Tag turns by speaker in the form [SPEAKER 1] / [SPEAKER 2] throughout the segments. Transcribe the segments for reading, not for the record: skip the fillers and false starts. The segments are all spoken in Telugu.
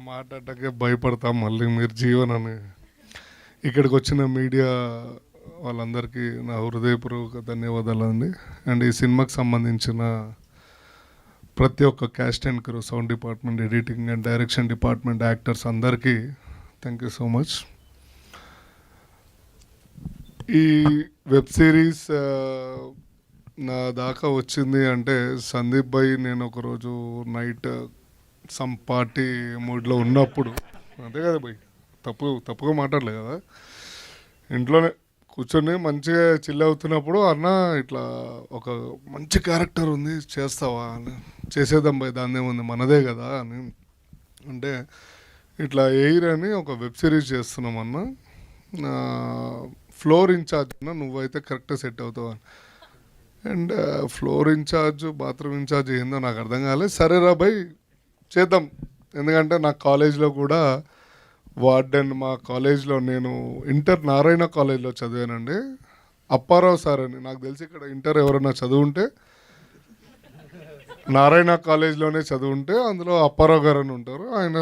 [SPEAKER 1] మాట్లాడటానికి భయపడతాం. మళ్ళీ మీరు జీవనని ఇక్కడికి వచ్చిన మీడియా వాళ్ళందరికీ నా హృదయపూర్వక ధన్యవాదాలు అండి. అండ్ ఈ సినిమాకి సంబంధించిన ప్రతి ఒక్క caste and crew, sound department, editing and direction department, actors అందరికీ థ్యాంక్ యూ సో మచ్. ఈ వెబ్ సిరీస్ నా దాకా వచ్చింది అంటే సందీప్ భాయ్ నేను ఒకరోజు నైట్ సమ్ పార్టీ మూడ్లో ఉన్నప్పుడు, అంతే కదా భాయ్, తప్పుగా మాట్లాడలేదు కదా, ఇంట్లోనే కూర్చొని మంచిగా చిల్ అవుతున్నప్పుడు అన్న ఇట్లా ఒక మంచి క్యారెక్టర్ ఉంది చేస్తావా అని, చేసేద్దాం భాయ్ దాన్ని ఏముంది మనదే కదా అని అంటే, ఇట్లా ఎయిర్ అని ఒక వెబ్ సిరీస్ చేస్తున్నాం అన్న, ఫ్లోర్ ఇన్ఛార్జ్ అన్న నువ్వైతే కరెక్ట్గా సెట్ అవుతావు అని. And floor in charge, bathroom in charge ఏందో నాకు అర్థం కాలేదు. సరే రా భాయ్ చేద్దాం, ఎందుకంటే నా కాలేజ్లో కూడా వార్డెన్, మా కాలేజ్లో నేను ఇంటర్ నారాయణ కాలేజ్లో చదివానండి. అప్పారావు సార్ అని, నాకు తెలిసి ఇక్కడ ఇంటర్ ఎవరైనా చదువుంటే నారాయణ కాలేజ్లోనే చదువుంటే అందులో అప్పారావు గారు అని ఉంటారు. ఆయన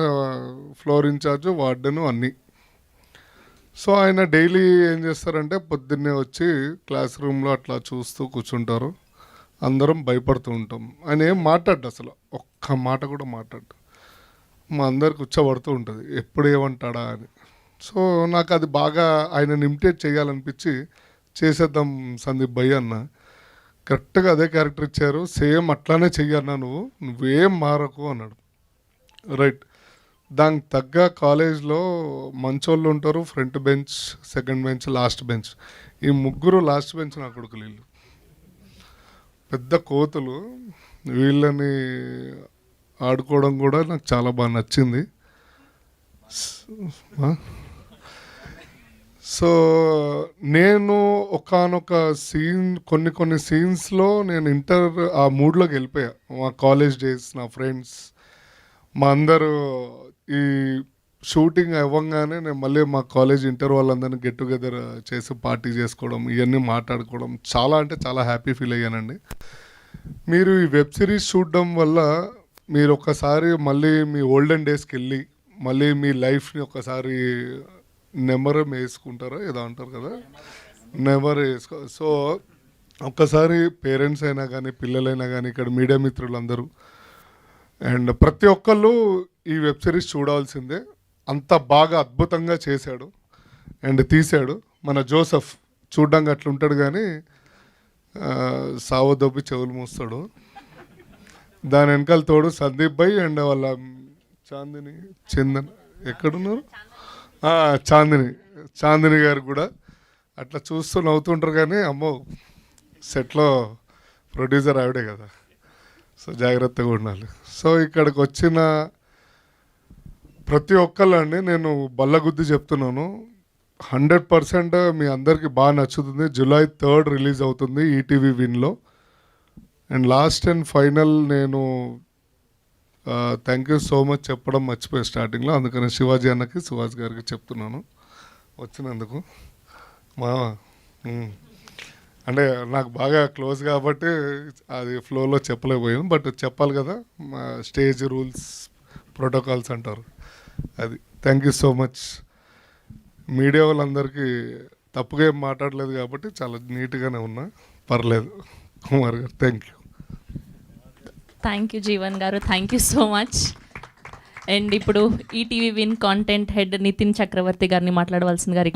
[SPEAKER 1] ఫ్లోర్ ఇన్ఛార్జ్, వార్డెన్ అన్నీ. సో ఆయన డైలీ ఏం చేస్తారంటే పొద్దున్నే వచ్చి క్లాస్ రూమ్లో అట్లా చూస్తూ కూర్చుంటారు, అందరం భయపడుతూ ఉంటాం. ఆయన ఏం మాట్లాడు, అసలు ఒక్క మాట కూడా మాట్లాడు, మా అందరికి కూర్చోబడుతూ ఉంటుంది ఎప్పుడు ఏమంటాడా అని. సో నాకు అది బాగా ఆయనని ఇమిటేట్ చేయాలనిపించి చేసేద్దాం సందీప్ భయ్య అన్న. కరెక్ట్గా అదే క్యారెక్టర్ ఇచ్చారు, సేమ్ అట్లానే చెయ్యన్నా, నువ్వేం మారకు అన్నాడు. రైట్, దానికి తగ్గ కాలేజ్లో మంచోళ్ళు ఉంటారు, front bench, second bench, last bench. ఈ ముగ్గురు లాస్ట్ బెంచ్ నా కొడుకులు, వీళ్ళు పెద్ద కోతులు. వీళ్ళని ఆడుకోవడం కూడా నాకు చాలా బాగా నచ్చింది. సో నేను ఒకానొక సీన్, కొన్ని సీన్స్లో నేను ఇంటర్ ఆ మూడ్లోకి వెళ్ళిపోయా. మా కాలేజ్ డేస్, నా ఫ్రెండ్స్, మా అందరూ ఈ షూటింగ్ అవ్వగానే నేను మళ్ళీ మా కాలేజ్ ఇంటర్ వాళ్ళందరినీ గెట్ టుగెదర్ చేసి పార్టీ చేసుకోవడం, ఇవన్నీ మాట్లాడుకోవడం, చాలా అంటే చాలా హ్యాపీ ఫీల్ అయ్యానండి. మీరు ఈ వెబ్ సిరీస్ చూడడం వల్ల మీరు ఒక్కసారి మళ్ళీ మీ ఓల్డెన్ డేస్కి వెళ్ళి మళ్ళీ మీ లైఫ్ని ఒకసారి నెమరం వేసుకుంటారా ఏదో అంటారు కదా, నెమర్ వేసుకో. సో ఒక్కసారి పేరెంట్స్ అయినా కానీ, పిల్లలైనా కానీ, ఇక్కడ మీడియా మిత్రులందరూ అండ్ ప్రతి ఒక్కళ్ళు ఈ వెబ్ సిరీస్ చూడాల్సిందే. అంత బాగా అద్భుతంగా చేశాడు అండ్ తీశాడు మన జోసెఫ్. చూడ్డానికి అట్లా ఉంటాడు కానీ సావదొబ్బి చెవులు మూస్తాడు. దాని వెనకాల తోడు సందీప్ భాయ్ అండ్ వాళ్ళ చాందిని, చందన్ ఎక్కడున్నారు, చాందిని గారు కూడా అట్లా చూస్తూ నవ్వుతుంటారు. కానీ అమ్మో సెట్లో ప్రొడ్యూసర్ ఆవిడే కదా, సో జాగ్రత్తగా ఉండాలి. సో ఇక్కడికి వచ్చిన ప్రతి ఒక్కళ్ళండి నేను బల్లగుద్ది చెప్తున్నాను, 100% మీ అందరికీ బాగా నచ్చుతుంది. July 3rd రిలీజ్ అవుతుంది ఈటీవీ విన్లో. అండ్ లాస్ట్ అండ్ ఫైనల్ నేను థ్యాంక్ యూ సో మచ్ చెప్పడం మర్చిపోయి స్టార్టింగ్లో, అందుకని శివాజీ అన్నకి, సుహాస్ గారికి చెప్తున్నాను వచ్చినందుకు. మా అంటే నాకు బాగా క్లోజ్ కాబట్టి అది ఫ్లోలో చెప్పలేకపోయాను, బట్ చెప్పాలి కదా, మా స్టేజ్ రూల్స్, ప్రోటోకాల్స్ అంటారు అది. Thank you so much. Media వాళ్ళందరికీ తప్పుగా ఏం మాట్లాడలేదు కాబట్టి చాలా నీట్గానే ఉన్నా, పర్లేదు. Kumar garu thank you.
[SPEAKER 2] Thank you Jeevan garu, thank you so much. And ఇప్పుడు ETV Win content head Nitin Chakravarthy గారిని మాట్లాడవలసిందిగా